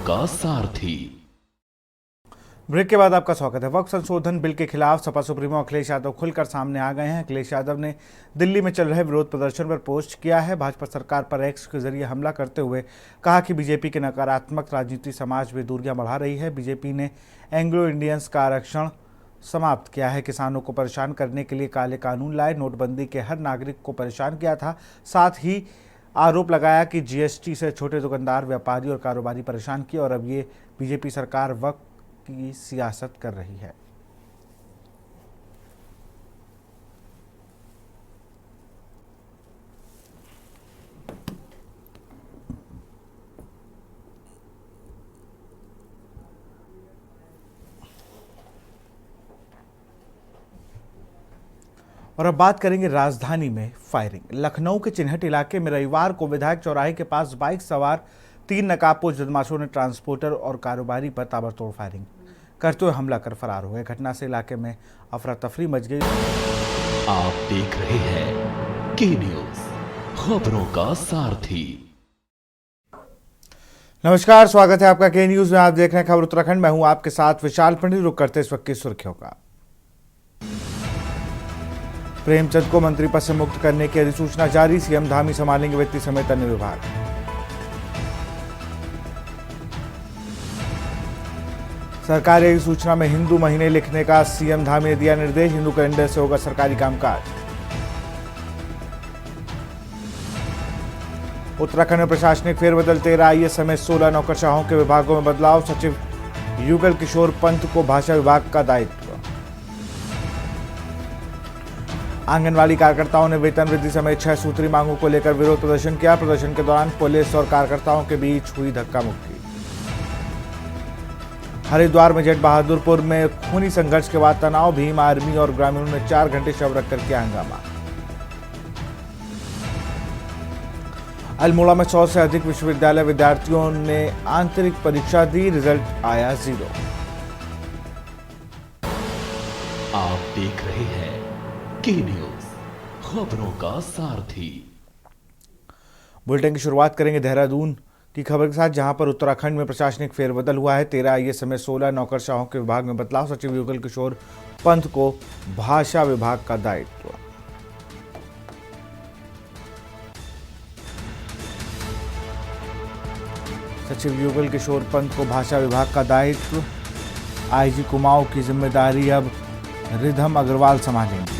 का सारथी। ब्रेक के बाद आपका स्वागत है। वक्फ संशोधन बिल के खिलाफ सपा सुप्रीमो अखिलेश यादव खुलकर सामने आ गए हैं। अखिलेश यादव ने दिल्ली में चल रहे विरोध प्रदर्शन पर पोस्ट किया है। भाजपा सरकार पर एक्स के जरिए हमला करते हुए कहा कि बीजेपी की नकारात्मक राजनीति समाज में दूरियां बढ़ा रही है। बीजेपी ने एंग्लो इंडियंस का आरक्षण समाप्त किया है। किसानों को परेशान करने के लिए काले कानून लाए। नोटबंदी के हर नागरिक को परेशान किया था। साथ ही आरोप लगाया कि जीएसटी से छोटे दुकानदार, व्यापारी और कारोबारी परेशान किए और अब ये बीजेपी सरकार वक्त की सियासत कर रही है। और अब बात करेंगे राजधानी में फायरिंग। लखनऊ के चिन्हट इलाके में रविवार को विधायक चौराहे के पास बाइक सवार 3 नकाबपोश बदमाशों ने ट्रांसपोर्टर और कारोबारी पर ताबड़तोड़ फायरिंग करते हुए हमला कर फरार हो गए। घटना से इलाके में अफरा तफरी मच गई। आप देख रहे हैं के न्यूज, खबरों का सारथी। नमस्कार, स्वागत है आपका के न्यूज में। आप देख रहे हैं खबर उत्तराखंड। मैं हूं आपके साथ विशाल पंडित। रुक करते इस वक्त की सुर्खियों का। प्रेमचंद को मंत्री पद से मुक्त करने की अधिसूचना जारी। सीएम धामी संभालेंगे वित्त समेत अन्य विभाग। सरकारी अधिसूचना में हिंदू महीने लिखने का सीएम धामी ने दिया निर्देश। हिंदू कैलेंडर से होगा सरकारी कामकाज। उत्तराखंड में प्रशासनिक फेरबदल। 13 आईएएस समेत 16 नौकरशाहों के विभागों में बदलाव। सचिव युगल किशोर पंत को भाषा विभाग का दायित्व। आंगनवाड़ी कार्यकर्ताओं ने वेतन वृद्धि समेत 6 सूत्री मांगों को लेकर विरोध प्रदर्शन किया। प्रदर्शन के दौरान पुलिस और कार्यकर्ताओं के बीच हुई धक्का मुक्की। हरिद्वार में जेठ बहादुरपुर में खूनी संघर्ष के बाद तनाव। भीम आर्मी और ग्रामीणों ने 4 घंटे शव रखकर किया हंगामा। अल्मोड़ा में 100 से अधिक विश्वविद्यालय विद्यार्थियों ने आंतरिक परीक्षा दी। रिजल्ट आया 0। आप देख रहे हैं के न्यूज, खबरों का सारथी। बुलेटिन की शुरुआत करेंगे देहरादून की खबर के साथ, जहां पर उत्तराखंड में प्रशासनिक फेरबदल हुआ है। 13 आईएएस समेत 16 नौकरशाहों के विभाग में बदलाव। सचिव युगल किशोर पंत को भाषा विभाग का दायित्व। सचिव युगल किशोर पंत को भाषा विभाग का दायित्व। आईजी कुमाऊं की जिम्मेदारी अब रिधम अग्रवाल संभालेंगी।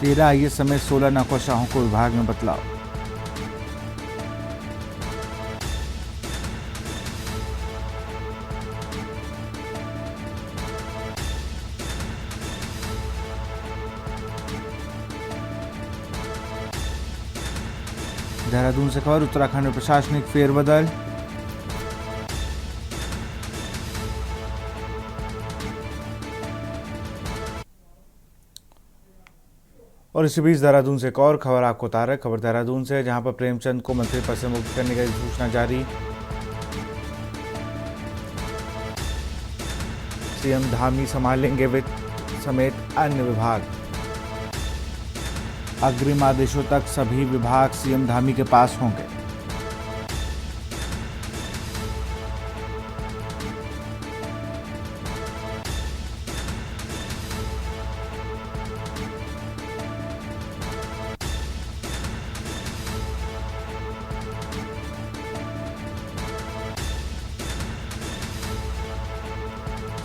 तेरह आईएएस समेत 16 नौकरशाहों को विभाग में बदलाव। देहरादून से खबर। उत्तराखंड में प्रशासनिक फेरबदल। और इसी बीच देहरादून से एक और खबर आपको बता रहे। खबर देहरादून से, जहां पर प्रेमचंद को मंत्री पद से मुक्त करने की सूचना जारी। सीएम धामी संभालेंगे वित्त समेत अन्य विभाग। अग्रिम आदेशों तक सभी विभाग सीएम धामी के पास होंगे।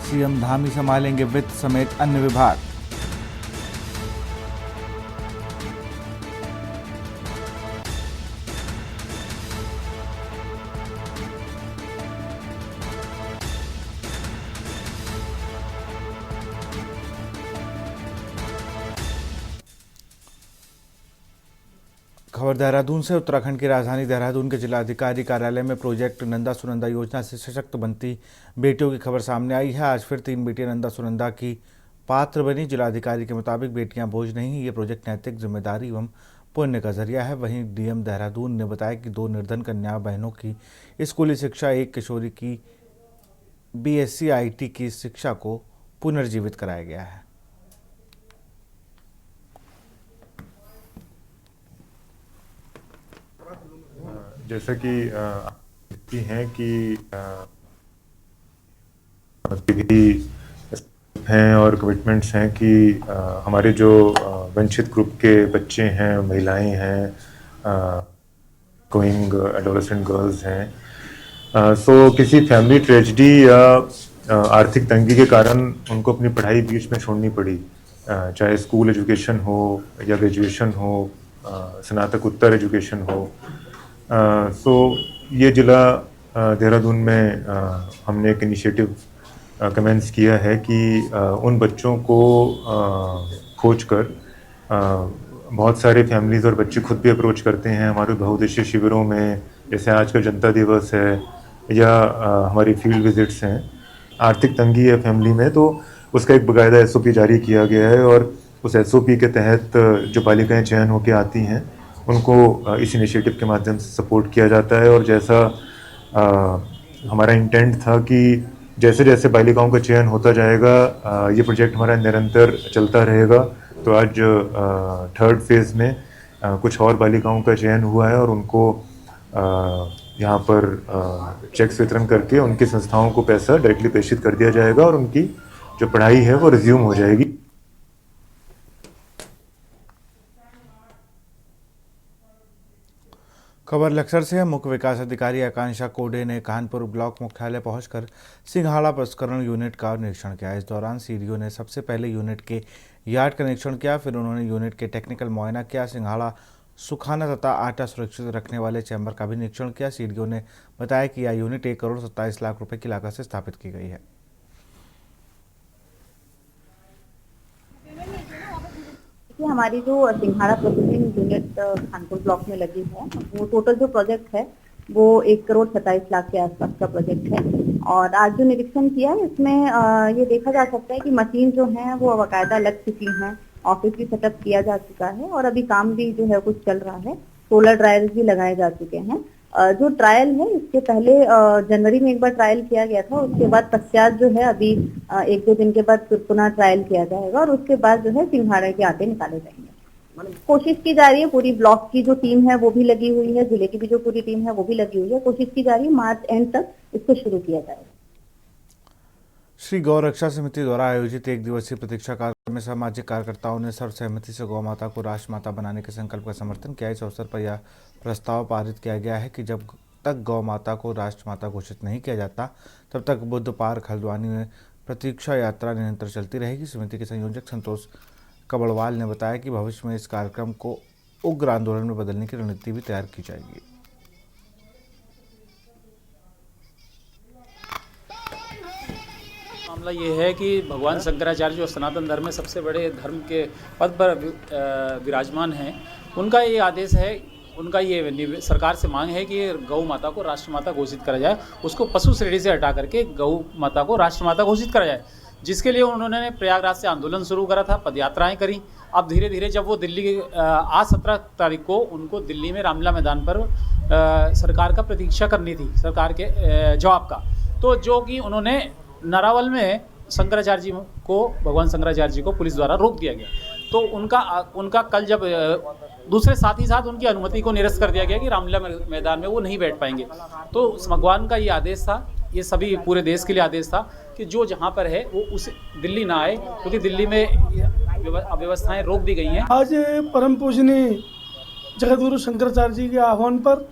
सीएम धामी संभालेंगे वित्त समेत अन्य विभाग। खबर देहरादून से। उत्तराखंड की राजधानी देहरादून के जिलाधिकारी कार्यालय में प्रोजेक्ट नंदा सुनंदा योजना से सशक्त बनती बेटियों की खबर सामने आई है। आज फिर 3 बेटियां नंदा सुनंदा की पात्र बनी। जिलाधिकारी के मुताबिक बेटियां बोझ नहीं, ये प्रोजेक्ट नैतिक जिम्मेदारी एवं पुण्य का जरिया है। वहीं डीएम देहरादून ने बताया कि 2 निर्धन कन्या बहनों की स्कूली शिक्षा, एक किशोरी की बीएससी आईटी की शिक्षा को पुनर्जीवित कराया गया है। जैसा कि देखती हैं कि डिग्री हैं और कमिटमेंट्स हैं कि हमारे जो वंचित ग्रुप के बच्चे हैं, महिलाएं हैं, गोइंग एडोलेसेंट गर्ल्स हैं, सो किसी फैमिली ट्रेजेडी या आर्थिक तंगी के कारण उनको अपनी पढ़ाई बीच में छोड़नी पड़ी, चाहे स्कूल एजुकेशन हो या ग्रेजुएशन हो, स्नातकोत्तर एजुकेशन हो। सो ये जिला देहरादून में हमने एक इनिशिएटिव कमेंस किया है कि उन बच्चों को खोज कर, बहुत सारे फैमिलीज़ और बच्चे खुद भी अप्रोच करते हैं हमारे बहुउद्देशीय शिविरों में, जैसे आज का जनता दिवस है या हमारी फील्ड विजिट्स हैं। आर्थिक तंगी है फैमिली में, तो उसका एक बाकायदा एसओपी जारी किया गया है और उस एसओपी के तहत जो बालिकाएं चयन होकर आती हैं उनको इस इनिशिएटिव के माध्यम से सपोर्ट किया जाता है। और जैसा हमारा इंटेंट था कि जैसे जैसे बालिकाओं का चयन होता जाएगा, ये प्रोजेक्ट हमारा निरंतर चलता रहेगा। तो आज 3rd फेज़ में कुछ और बालिकाओं का चयन हुआ है और उनको यहाँ पर चेक्स वितरण करके उनकी संस्थाओं को पैसा डायरेक्टली प्रेषित कर दिया जाएगा और उनकी जो पढ़ाई है वो रिज्यूम हो जाएगी। खबर लक्सर से है। मुख्य विकास अधिकारी आकांक्षा कोडे ने कानपुर ब्लॉक मुख्यालय पहुंचकर सिंघाड़ा प्रसंस्करण यूनिट का निरीक्षण किया। इस दौरान सीडीओ ने सबसे पहले यूनिट के यार्ड का निरीक्षण किया, फिर उन्होंने यूनिट के टेक्निकल मुआयना किया। सिंघाड़ा सुखाना तथा आटा सुरक्षित रखने वाले चैम्बर का भी निरीक्षण किया। सीडीओ ने बताया कि यह यूनिट 1 करोड़ 27 लाख रुपए की लागत से स्थापित की गई है। हमारी जो सिंघाड़ा प्रोसेसिंग यूनिट कानपुर ब्लॉक में लगी है, वो टोटल जो प्रोजेक्ट है वो 1 करोड़ 27 लाख के आसपास का प्रोजेक्ट है। और आज जो निरीक्षण किया है इसमें ये देखा जा सकता है कि मशीन जो है वो बाकायदा लग चुकी हैं, ऑफिस भी सेटअप किया जा चुका है और अभी काम भी जो है कुछ चल रहा है। सोलर ड्रायर्स भी लगाए जा चुके हैं। जो ट्रायल है इसके पहले जनवरी में एक बार ट्रायल किया गया था, उसके बाद पश्चात जो है अभी 1-2 दिन के बाद पुनः ट्रायल किया जाएगा और उसके बाद जो है सिंघाड़े के आटे निकाले जाएंगे। कोशिश की जा रही है, पूरी ब्लॉक की जो टीम है वो भी लगी हुई है, जिले की भी जो पूरी टीम है वो भी लगी हुई है। कोशिश की जा रही है मार्च एंड तक इसको शुरू किया जाएगा। श्री गौ रक्षा समिति द्वारा आयोजित 1 दिवसीय प्रतीक्षा कार्यक्रम में सामाजिक कार्यकर्ताओं ने सर्वसहमति से गौ माता को राष्ट्रमाता बनाने के संकल्प का समर्थन किया। इस अवसर पर यह प्रस्ताव पारित किया गया है कि जब तक गौ माता को राष्ट्रमाता घोषित नहीं किया जाता तब तक बुद्ध पार्क हल्द्वानी में प्रतीक्षा यात्रा निरंतर चलती रहेगी। समिति के संयोजक संतोष कबड़वाल ने बताया कि भविष्य में इस कार्यक्रम को उग्र आंदोलन में बदलने की रणनीति भी तैयार की जाएगी। मामला ये है कि भगवान शंकराचार्य जो सनातन धर्म में सबसे बड़े धर्म के पद पर विराजमान हैं, उनका ये आदेश है, उनका ये सरकार से मांग है कि गौ माता को राष्ट्रमाता घोषित करा जाए, उसको पशु श्रेणी से हटा करके गौ माता को राष्ट्रमाता घोषित करा जाए। जिसके लिए उन्होंने प्रयागराज से आंदोलन शुरू करा था, पदयात्राएं करी। अब धीरे धीरे जब वो दिल्ली आज 17 तारीख को उनको दिल्ली में रामलीला मैदान पर सरकार का प्रतीक्षा करनी थी, सरकार के जवाब का, तो जो कि उन्होंने नारावल में शंकराचार्य जी को, भगवान शंकराचार्य जी को पुलिस द्वारा रोक दिया गया। तो उनका कल जब दूसरे साथ ही साथ उनकी अनुमति को निरस्त कर दिया गया कि रामलीला मैदान में वो नहीं बैठ पाएंगे। तो भगवान का ये आदेश था, ये सभी पूरे देश के लिए आदेश था कि जो जहाँ पर है वो उस दिल्ली ना आए, क्योंकि दिल्ली में व्यवस्थाएं रोक दी गई हैं। आज परम पूजनीय जगतगुरु शंकराचार्य जी के आह्वान पर,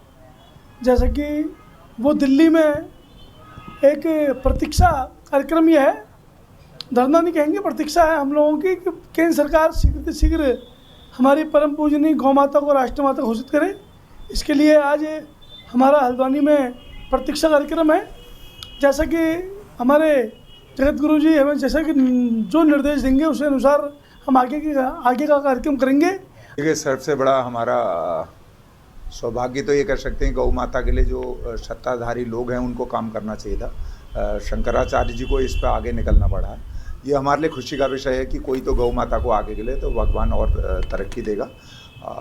जैसा कि वो दिल्ली में एक प्रतीक्षा कार्यक्रम ये है, धरना नहीं कहेंगे, प्रतीक्षा है हम लोगों की कि केंद्र सरकार शीघ्र से शीघ्र हमारी परम पूजनीय गौ माता को राष्ट्रमाता घोषित करे। इसके लिए आज हमारा हल्द्वानी में प्रतीक्षा कार्यक्रम है। जैसा कि हमारे जगत गुरु जी हमें जैसा कि जो निर्देश देंगे उस अनुसार हम आगे का कार्यक्रम करेंगे। देखिए, सबसे बड़ा हमारा सौभाग्य तो ये कह सकते हैं गौ माता के लिए जो सत्ताधारी लोग हैं उनको काम करना चाहिए था। शंकराचार्य जी को इस पर आगे निकलना पड़ा। ये हमारे लिए खुशी का विषय है कि कोई तो गौ माता को आगे के लिए तो भगवान और तरक्की देगा।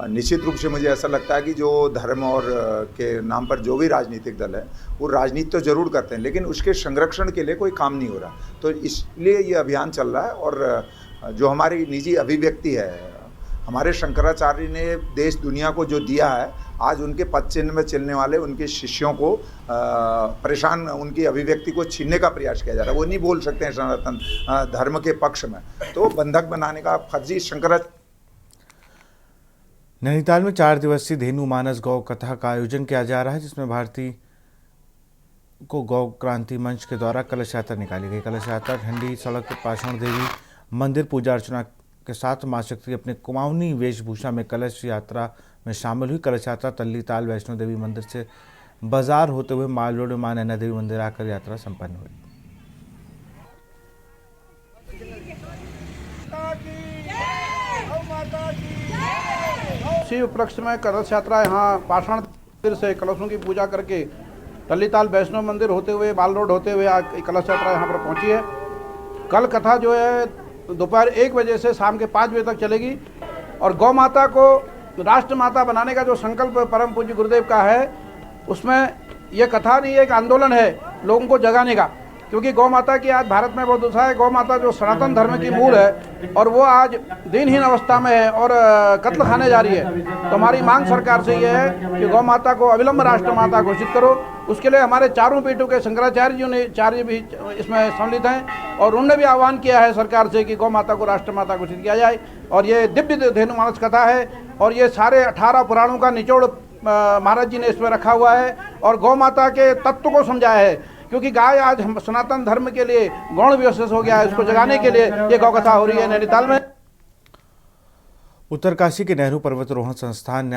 निश्चित रूप से मुझे ऐसा लगता है कि जो धर्म और के नाम पर जो भी राजनीतिक दल है वो राजनीति तो ज़रूर करते हैं, लेकिन उसके संरक्षण के लिए कोई काम नहीं हो रहा। तो इसलिए ये अभियान चल रहा है। और जो हमारी निजी अभिव्यक्ति है, हमारे शंकराचार्य ने देश दुनिया को जो दिया है, आज उनके पद चिन्ह में चलने वाले उनके शिष्यों को परेशान, उनकी अभिव्यक्ति को छीनने का प्रयास किया जा रहा है। वो नहीं बोल सकते हैं सनातन धर्म के पक्ष में, तो बंधक बनाने का फर्जी शंकराचार्य। नैनीताल में 4 दिवसीय धेनु मानस गौ कथा का आयोजन किया जा रहा है, जिसमें भारतीय को गौ क्रांति मंच के द्वारा कलश यात्रा निकाली गई। कलश यात्रा ठंडी सड़क पाषाण देवी मंदिर पूजा अर्चना के साथ मां शक्ति अपने कुमाऊनी वेशभूषा में कलश यात्रा में शामिल हुई। कलश यात्रा तल्लीताल वैष्णो देवी मंदिर से बाजार होते हुए माल रोड में मां नैना देवी मंदिर आकर यात्रा संपन्न हुई। इसी उपलक्ष्य में कलश यात्रा यहाँ पाषाण मंदिर से कलशों की पूजा करके तल्लीताल वैष्णो मंदिर होते हुए बाल रोड होते हुए आज कलश यात्रा यहाँ पर पहुँची है। कल कथा जो है दोपहर 1 बजे से शाम के 5 बजे तक चलेगी। और गौ माता को राष्ट्र माता बनाने का जो संकल्प परम पूज्य गुरुदेव का है, उसमें यह कथा नहीं एक आंदोलन है लोगों को जगाने का, क्योंकि गौ माता की आज भारत में बहुत उत्साह है। गौ माता जो सनातन धर्म की मूल है और वो आज दिनहीन अवस्था में है और कत्ल खाने जा रही है। तो हमारी मांग सरकार से ये है कि गौ माता को अविलंब राष्ट्र माता घोषित करो। उसके लिए हमारे चारों पीठों के शंकराचार्य जी ने चार्य भी इसमें सम्मिलित हैं और उन्होंने भी आह्वान किया है सरकार से कि गौ माता को राष्ट्र माता घोषित किया जाए। और ये दिव्य धेनु मानस कथा है और ये सारे 18 पुराणों का निचोड़ महाराज जी ने इसमें रखा हुआ है और गौ माता के तत्व को समझाया है, क्योंकि गाय आज सनातन धर्म के लिए गौण विशेष हो गया है। उसको जगाने के लिए ये गौ कथा हो रही है नैनीताल में। उत्तरकाशी के नेहरू पर्वतारोहण संस्थान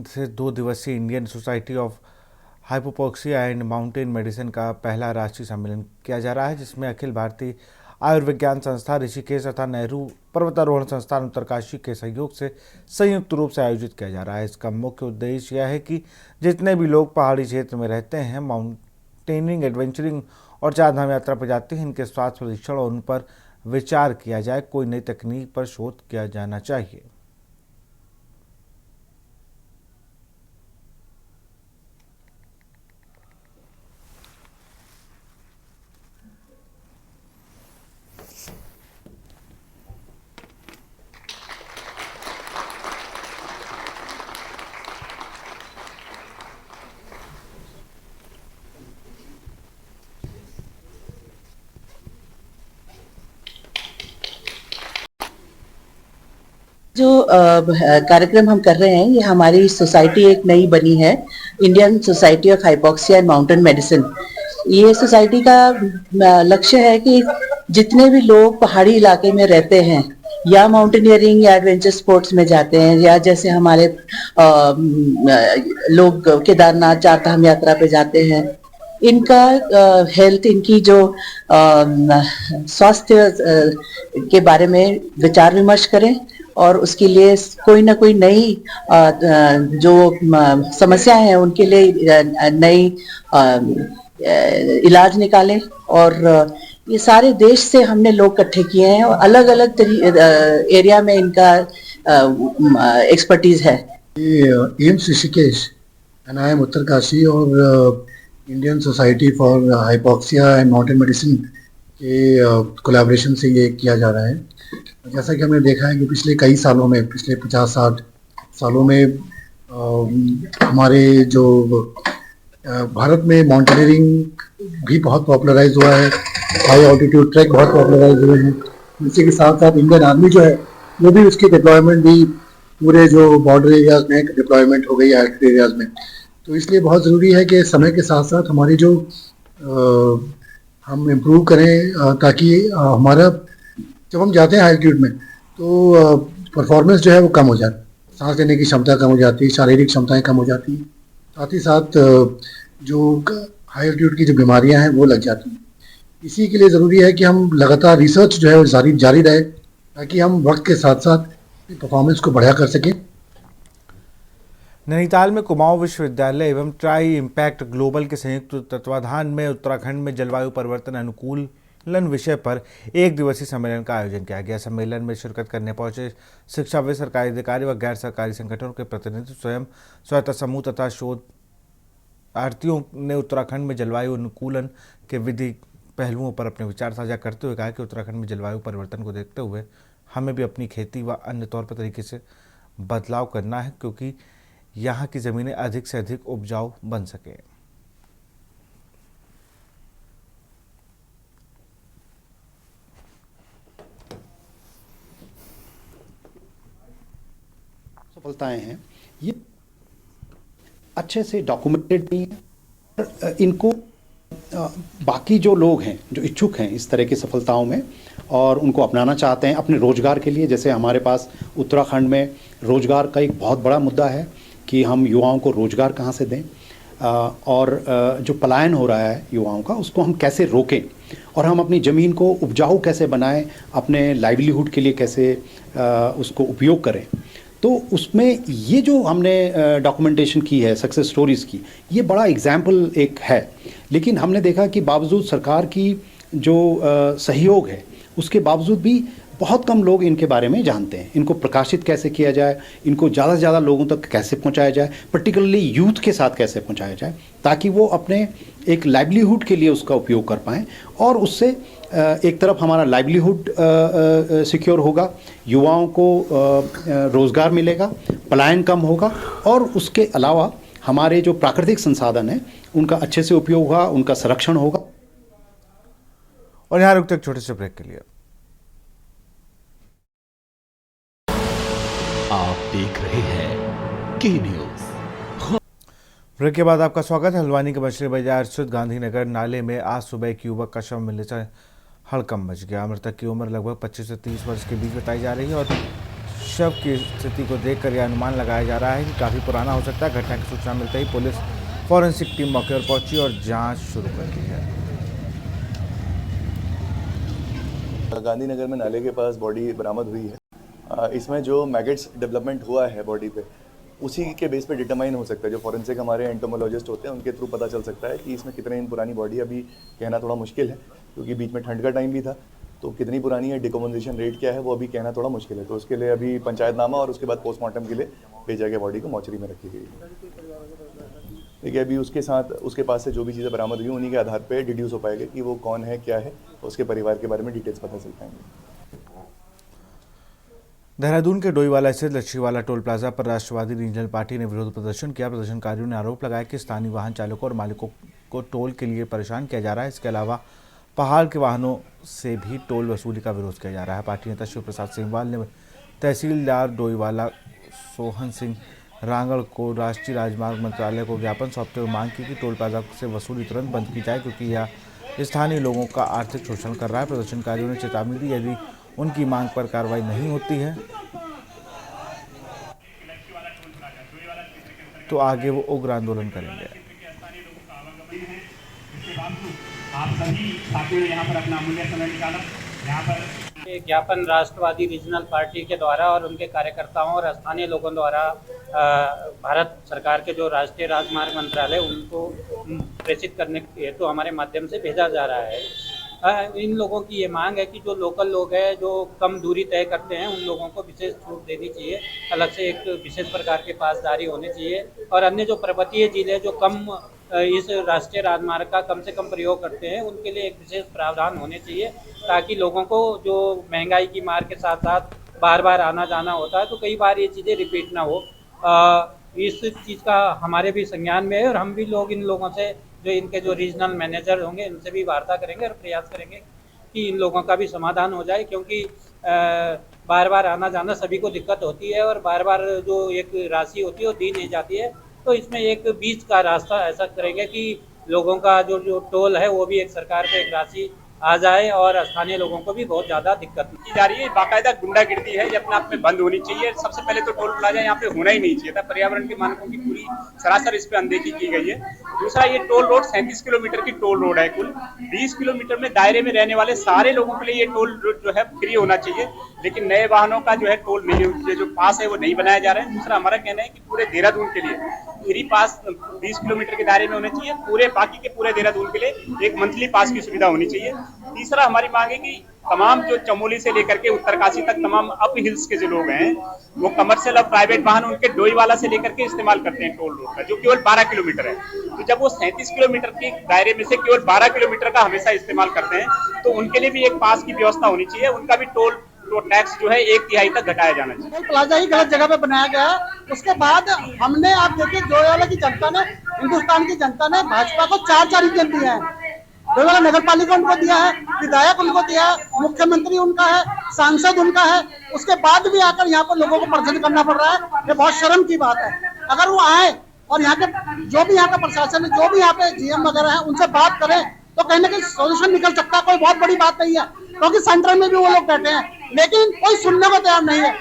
से 2 दिवसीय Indian society of hypoxia and mountain medicine का पहला राष्ट्रीय सम्मेलन किया जा रहा है, जिसमें अखिल भारतीय आयुर्विज्ञान संस्था ऋषिकेश तथा नेहरू पर्वतारोहण संस्थान उत्तरकाशी के सहयोग से संयुक्त रूप से आयोजित किया जा रहा है। इसका मुख्य उद्देश्य यह है कि जितने भी लोग पहाड़ी क्षेत्र में रहते हैं, माउंटेनिंग, एडवेंचरिंग और 4 धाम यात्रा पर जाते हैं, इनके स्वास्थ्य परीक्षण और उन पर विचार किया जाए। कोई नई तकनीक पर शोध किया जाना चाहिए। जो कार्यक्रम हम कर रहे हैं, ये हमारी सोसाइटी एक नई बनी है, Indian society of hypoxia and mountain medicine. ये सोसाइटी का लक्ष्य है कि जितने भी लोग पहाड़ी इलाके में रहते हैं या माउंटेनियरिंग या एडवेंचर स्पोर्ट्स में जाते हैं, या जैसे हमारे लोग केदारनाथ 4 धाम यात्रा पे जाते हैं, इनका हेल्थ, इनकी जो स्वास्थ्य के बारे में विचार विमर्श करें और उसके लिए कोई ना कोई नई जो समस्याएं हैं उनके लिए नई इलाज निकालें। और ये सारे देश से हमने लोग इकट्ठे किए हैं और अलग अलग एरिया में इनका एक्सपर्टीज है। AIIMS Rishikesh and I M Uttarkashi और Indian society for hypoxia and mountain medicine के कोलैबोरेशन से ये किया जा रहा है। जैसा कि हमने देखा है कि पिछले कई सालों में, पिछले 50-60 सालों में हमारे जो भारत में माउंटेनियरिंग भी बहुत पॉपुलराइज हुआ है, हाई ऑल्टीट्यूड ट्रैक बहुत पॉपुलराइज हुए हैं। इसी के साथ साथ इंडियन आर्मी जो है वो भी, उसकी डिप्लॉयमेंट भी पूरे जो बॉर्डर एरियाज में डिप्लॉयमेंट हो गई है एरियाज में। तो इसलिए बहुत ज़रूरी है कि समय के साथ साथ हमारी जो हम इम्प्रूव करें ताकि हमारा जब हम जाते हैं हाईल्टीट्यूड में तो परफॉर्मेंस जो है वो कम हो जाती है, सांस लेने की क्षमता कम हो जाती है, शारीरिक क्षमताएं कम हो जाती हैं, साथ ही साथ जो हाई एल्टीट्यूड की जो बीमारियां हैं वो लग जाती हैं। इसी के लिए ज़रूरी है कि हम लगातार रिसर्च जो है वो जारी रहे ताकि हम वक्त के साथ साथ परफॉर्मेंस को बढ़ा कर सकें। नैनीताल में कुमाऊं विश्वविद्यालय एवं ट्राई इम्पैक्ट ग्लोबल के संयुक्त तत्वाधान में उत्तराखंड में जलवायु परिवर्तन अनुकूलन विषय पर एक दिवसीय सम्मेलन का आयोजन किया गया। सम्मेलन में शिरकत करने पहुंचे शिक्षाविद, सरकारी अधिकारी व गैर सरकारी संगठनों के प्रतिनिधि, स्वयं सहायता समूह तथा शोधार्थियों ने उत्तराखंड में जलवायु अनुकूलन के विधि पहलुओं पर अपने विचार साझा करते हुए कहा कि उत्तराखंड में जलवायु परिवर्तन को देखते हुए हमें भी अपनी खेती व अन्य तौर पर तरीके से बदलाव करना है, क्योंकि यहाँ की ज़मीनें अधिक से अधिक उपजाऊ बन सके। सफलताएं हैं, ये अच्छे से डॉक्यूमेंटेड नहीं है। इनको बाकी जो लोग हैं जो इच्छुक हैं इस तरह की सफलताओं में और उनको अपनाना चाहते हैं अपने रोजगार के लिए, जैसे हमारे पास उत्तराखंड में रोजगार का एक बहुत बड़ा मुद्दा है कि हम युवाओं को रोजगार कहाँ से दें और जो पलायन हो रहा है युवाओं का उसको हम कैसे रोकें और हम अपनी ज़मीन को उपजाऊ कैसे बनाएं, अपने लाइवलीहुड के लिए कैसे उसको उपयोग करें। तो उसमें ये जो हमने डॉक्यूमेंटेशन की है सक्सेस स्टोरीज़ की, ये बड़ा एग्जाम्पल एक है। लेकिन हमने देखा कि बावजूद सरकार की जो सहयोग है उसके बावजूद भी बहुत कम लोग इनके बारे में जानते हैं। इनको प्रकाशित कैसे किया जाए, इनको ज़्यादा से ज़्यादा लोगों तक कैसे पहुंचाया जाए, पर्टिकुलरली यूथ के साथ कैसे पहुंचाया जाए, ताकि वो अपने एक लाइवलीहुड के लिए उसका उपयोग कर पाएँ और उससे एक तरफ हमारा लाइवलीहुड सिक्योर होगा, युवाओं को रोज़गार मिलेगा, पलायन कम होगा और उसके अलावा हमारे जो प्राकृतिक संसाधन हैं उनका अच्छे से उपयोग होगा, उनका संरक्षण होगा। और यहाँ रुकते एक छोटे से ब्रेक के लिए। आप देख रहे हैं के न्यूज। ब्रेक के बाद आपका स्वागत है। हल्द्वानी के मछली बाजार स्थित गांधीनगर नाले में आज सुबह एक युवक का शव मिलने से हड़कंप मच गया। मृतक की उम्र लगभग 25 से 30 वर्ष के बीच बताई जा रही है और शव की स्थिति को देखकर यह अनुमान लगाया जा रहा है कि काफ़ी पुराना हो सकता है। घटना की सूचना मिलते ही पुलिस फॉरेंसिक टीम मौके पर पहुंची और जांच शुरू कर दी है। गांधीनगर में नाले के पास बॉडी बरामद हुई है। इसमें जो मैगेट्स डेवलपमेंट हुआ है बॉडी पे, उसी के बेस पे डिटरमाइन हो सकता है। जो फॉरेंसिक हमारे एंटोमोलॉजिस्ट होते हैं उनके थ्रू पता चल सकता है कि इसमें कितने दिन पुरानी बॉडी। अभी कहना थोड़ा मुश्किल है क्योंकि बीच में ठंड का टाइम भी था, तो कितनी पुरानी है, डिकम्पोजिशन रेट क्या है, वो अभी कहना थोड़ा मुश्किल है। तो उसके लिए अभी पंचायतनामा और उसके बाद पोस्टमार्टम के लिए भेजा गया, बॉडी को मॉर्चरी में रखी गई। देखिए अभी उसके साथ उसके पास से जो भी चीज़ें बरामद हुई उन्हीं के आधार पर डिड्यूस हो पाएगा कि वो कौन है, क्या है, उसके परिवार के बारे में डिटेल्स पता चल पाएंगे। देहरादून के डोईवाला स्थित लच्छीवाला टोल प्लाजा पर राष्ट्रवादी रीजनल पार्टी ने विरोध प्रदर्शन किया। प्रदर्शनकारियों ने आरोप लगाया कि स्थानीय वाहन चालकों और मालिकों को टोल के लिए परेशान किया जा रहा है। इसके अलावा पहाड़ के वाहनों से भी टोल वसूली का विरोध किया जा रहा है। पार्टी नेता शिव प्रसाद सिंहवाल ने तहसीलदार डोईवाला सोहन सिंह रांगड़ को राष्ट्रीय राजमार्ग मंत्रालय को ज्ञापन सौंपते हुए मांग की कि टोल प्लाजा से वसूली तुरंत बंद की जाए, क्योंकि यह स्थानीय लोगों का आर्थिक शोषण कर रहा है। प्रदर्शनकारियों ने चेतावनी दी यदि उनकी मांग पर कार्रवाई नहीं होती है तो आगे वो उग्र आंदोलन करेंगे। आप सभी साथियों ने यहाँ पर अपना अमूल्य समय निकाला। यहाँ पर ज्ञापन राष्ट्रवादी रीजनल पार्टी के द्वारा और उनके कार्यकर्ताओं और स्थानीय लोगों द्वारा भारत सरकार के जो राष्ट्रीय राजमार्ग मंत्रालय उनको प्रेषित करने के तो हमारे माध्यम से भेजा जा रहा है। इन लोगों की ये मांग है कि जो लोकल लोग हैं जो कम दूरी तय करते हैं उन लोगों को विशेष छूट देनी चाहिए, अलग से एक विशेष प्रकार के पासदारी होने चाहिए और अन्य जो पर्वतीय जिले जो कम इस राष्ट्रीय राजमार्ग का कम से कम प्रयोग करते हैं उनके लिए एक विशेष प्रावधान होने चाहिए, ताकि लोगों को जो महंगाई की मार के साथ साथ बार बार आना जाना होता है तो कई बार ये चीज़ें रिपीट ना हो। इस चीज़ का हमारे भी संज्ञान में है और हम भी लोग इन लोगों से जो इनके जो रीजनल मैनेजर होंगे उनसे भी वार्ता करेंगे और प्रयास करेंगे कि इन लोगों का भी समाधान हो जाए, क्योंकि बार बार आना जाना सभी को दिक्कत होती है और बार बार जो एक राशि होती है वो दी नहीं जाती है। तो इसमें एक बीच का रास्ता ऐसा करेंगे कि लोगों का जो टोल है वो भी एक सरकार को एक राशि आ जाए और स्थानीय लोगों को भी बहुत ज़्यादा दिक्कत की जा रही है। बाकायदा गुंडागिर्दी है, ये अपने आप में बंद होनी चाहिए। सबसे पहले तो टोल प्लाजा यहाँ पे होना ही नहीं चाहिए था। पर्यावरण के मानकों की पूरी सरासर इस पे अनदेखी की गई है। दूसरा, ये टोल रोड 37 किलोमीटर की टोल रोड है। कुल 20 किलोमीटर में दायरे में रहने वाले सारे लोगों के लिए ये टोल रोड जो है फ्री होना चाहिए। लेकिन नए वाहनों का जो है टोल मिली जो पास है वो नहीं बनाया जा रहा है। दूसरा हमारा कहना है कि पूरे देहरादून के लिए फ्री पास 20 किलोमीटर के दायरे में होने चाहिए, पूरे बाकी के पूरे देहरादून के लिए एक मंथली पास की सुविधा होनी चाहिए। तीसरा हमारी मांग है कि तमाम जो चमोली से लेकर के उत्तरकाशी तक तमाम अप हिल्स के जो लोग हैं वो कमर्शियल और प्राइवेट वाहन उनके डोईवाला से लेकर के इस्तेमाल करते हैं टोल रोड का, जो केवल 12 किलोमीटर है। तो जब वो 37 किलोमीटर के दायरे में से केवल 12 किलोमीटर का हमेशा इस्तेमाल करते हैं तो उनके लिए भी एक पास की व्यवस्था होनी चाहिए। उनका भी टोल टैक्स जो है 1/3 तक घटाया जाना चाहिए। प्लाजा ही गलत जगह पे बनाया गया है। उसके बाद हमने, आप देखिए, जोयावाला की जनता ने, हिंदुस्तान की जनता ने भाजपा को 4 इंजन दिए हैं। जोयावाला नगर पालिका उनको दिया है, विधायक उनको दिया है, मुख्यमंत्री उनका है, सांसद उनका है। उसके बाद भी आकर यहाँ पर लोगों को प्रदर्शन करना पड़ रहा है। ये बहुत शर्म की बात है। अगर वो आए और यहाँ के जो भी यहाँ का प्रशासन है, जो भी यहाँ पे GM वगैरह है, उनसे बात करें तो कहीं ना कहीं सोल्यूशन निकल सकता है। कोई बहुत बड़ी बात नहीं है, क्योंकि सेंट्रल में भी वो लोग बैठे हैं, लेकिन कोई सुनने को तैयार नहीं है।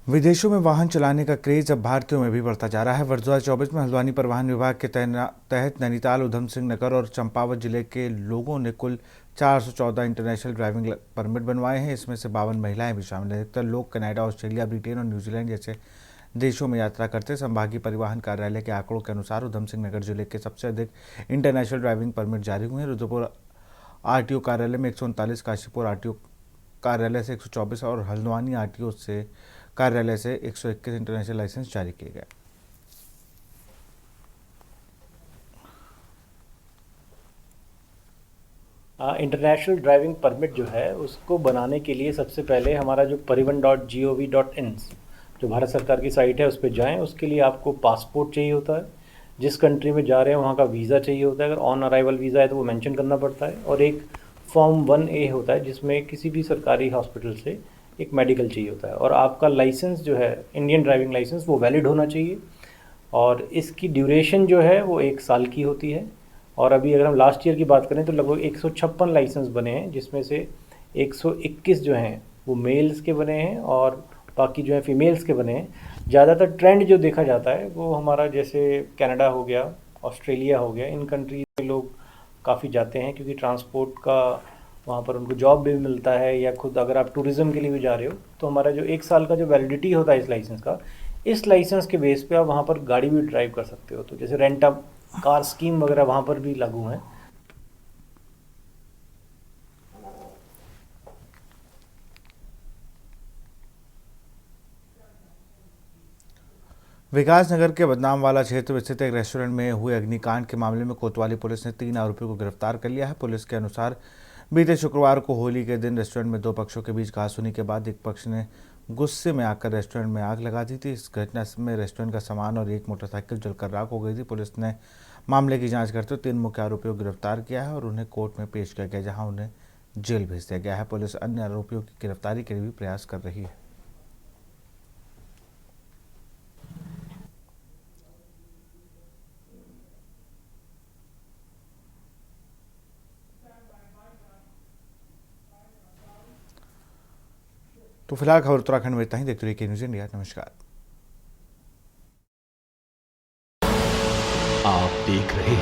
विदेशों में वाहन चलाने का क्रेज अब भारतीयों में भी बढ़ता जा रहा है। वर्ष 2024 में हल्द्वानी परिवहन विभाग के तहत नैनीताल, उधम सिंह नगर और चंपावत जिले के लोगों ने कुल 414 इंटरनेशनल ड्राइविंग परमिट बनवाए हैं। इसमें से 52 महिलाएं भी शामिल हैं। अधिकतर लोग कनाडा, ऑस्ट्रेलिया, ब्रिटेन और न्यूजीलैंड जैसे देशों में यात्रा करते। संभागीय परिवहन कार्यालय के आंकड़ों के अनुसार उधम सिंह नगर जिले के सबसे अधिक इंटरनेशनल ड्राइविंग परमिट जारी हुए हैं। रुद्रपुर RTO कार्यालय में 139, काशीपुर RTO कार्यालय से 124 और हल्द्वानी RTO से कार्यालय से 121 इंटरनेशनल लाइसेंस जारी किए गए। इंटरनेशनल ड्राइविंग परमिट जो है उसको बनाने के लिए सबसे पहले हमारा जो परिवहन.gov.in जो भारत सरकार की साइट है उस पर जाएं। उसके लिए आपको पासपोर्ट चाहिए होता है, जिस कंट्री में जा रहे हैं वहाँ का वीज़ा चाहिए होता है। अगर ऑन अराइवल वीज़ा है तो वो मेंशन करना पड़ता है। और एक फॉर्म 1A होता है जिसमें किसी भी सरकारी हॉस्पिटल से एक मेडिकल चाहिए होता है। और आपका लाइसेंस जो है इंडियन ड्राइविंग लाइसेंस वो वैलिड होना चाहिए। और इसकी ड्यूरेशन जो है वो 1 साल की होती है। और अभी अगर हम लास्ट ईयर की बात करें तो लगभग 156 लाइसेंस बने हैं, जिसमें से 121 जो हैं वो मेल्स के बने हैं और बाकी जो है फीमेल्स के बने हैं। ज़्यादातर ट्रेंड जो देखा जाता है वो हमारा जैसे कनाडा हो गया, ऑस्ट्रेलिया हो गया, इन कंट्रीज में लोग काफ़ी जाते हैं क्योंकि ट्रांसपोर्ट का वहाँ पर उनको जॉब भी मिलता है, या खुद अगर आप टूरिज़्म के लिए भी जा रहे हो तो हमारा जो 1 साल का जो वैलिडिटी होता है इस लाइसेंस का, इस लाइसेंस के बेस पे आप वहाँ पर गाड़ी भी ड्राइव कर सकते हो। तो जैसे रेंट अ कार स्कीम वगैरह वहाँ पर भी लागू हैं। विकासनगर के बदनामवाला क्षेत्र में स्थित एक रेस्टोरेंट में हुए अग्निकांड के मामले में कोतवाली पुलिस ने 3 आरोपियों को गिरफ्तार कर लिया है। पुलिस के अनुसार बीते शुक्रवार को होली के दिन रेस्टोरेंट में 2 पक्षों के बीच कहासुनी के बाद एक पक्ष ने गुस्से में आकर रेस्टोरेंट में आग लगा दी थी। इस घटना में रेस्टोरेंट का सामान और एक मोटरसाइकिल जलकर राख हो गई थी। पुलिस ने मामले की जांच करते हुए 3 मुख्य आरोपियों को गिरफ्तार किया है और उन्हें कोर्ट में पेश किया गया, जहां उन्हें जेल भेज दिया गया है। पुलिस अन्य आरोपियों की गिरफ्तारी के लिए भी प्रयास कर रही है। तो फिलहाल खबर उत्तराखंड में इतना ही। देखते रहिए न्यूज़ इंडिया। नमस्कार। आप देख रहे